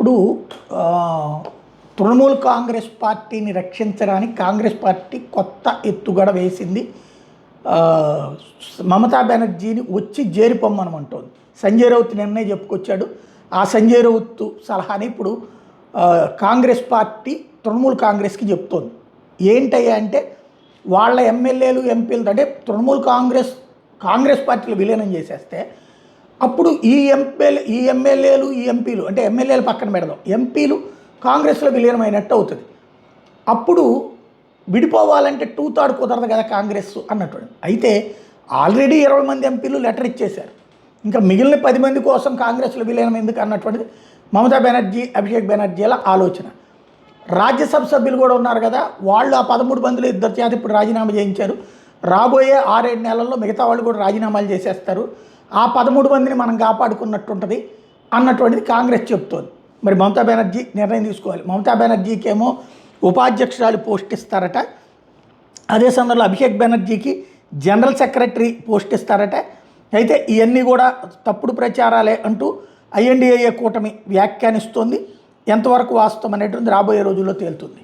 ఇప్పుడు తృణమూల్ కాంగ్రెస్ పార్టీని రక్షించడానికి కాంగ్రెస్ పార్టీ కొత్త ఎత్తుగడ వేసింది. మమతా బెనర్జీని వచ్చి జేరిపోమ్మనమంటోంది. సంజయ్ రౌత్ నిన్నే చెప్పుకొచ్చాడు. ఆ సంజయ్ రౌత్ సలహాని ఇప్పుడు కాంగ్రెస్ పార్టీ తృణమూల్ కాంగ్రెస్కి చెప్తోంది. ఏంటయ్యా అంటే వాళ్ళ ఎమ్మెల్యేలు ఎంపీలు అంటే తృణమూల్ కాంగ్రెస్ పార్టీలు విలీనం చేసేస్తే అప్పుడు ఈ ఎమ్మెల్యేలు ఈ ఎంపీలు అంటే ఎమ్మెల్యేలు పక్కన పెడదాం, ఎంపీలు కాంగ్రెస్లో విలీనమైనట్టు అవుతుంది. అప్పుడు విడిపోవాలంటే 2/3 కుదరదు కదా కాంగ్రెస్ అన్నట్టు. అయితే ఆల్రెడీ 20 మంది ఎంపీలు లెటర్ ఇచ్చేశారు. ఇంకా మిగిలిన 10 మంది కోసం కాంగ్రెస్లో విలీనం ఎందుకు అన్నటువంటిది మమతా బెనర్జీ, అభిషేక్ బెనర్జీల ఆలోచన. రాజ్యసభ సభ్యులు కూడా ఉన్నారు కదా, వాళ్ళు ఆ 13 మందిలో 2 చేత ఇప్పుడు రాజీనామా చేయించారు. రాబోయే 6-7 నెలల్లో మిగతా వాళ్ళు కూడా రాజీనామాలు చేసేస్తారు. ఆ 13 మందిని మనం కాపాడుకున్నట్టు ఉంటుంది అన్నటువంటిది కాంగ్రెస్ చెప్తోంది. మరి మమతా బెనర్జీ నిర్ణయం తీసుకోవాలి. మమతా బెనర్జీకి ఏమో ఉపాధ్యక్షురాలు పోస్ట్ ఇస్తారట, అదే సందర్భంలో అభిషేక్ బెనర్జీకి జనరల్ సెక్రటరీ పోస్ట్ ఇస్తారట. అయితే ఇవన్నీ కూడా తప్పుడు ప్రచారాలే అంటూ ఐఎన్డీఏ కూటమి వ్యాఖ్యానిస్తోంది. ఎంతవరకు వాస్తవం అనేటువంటి రాబోయే రోజుల్లో తేలుతుంది.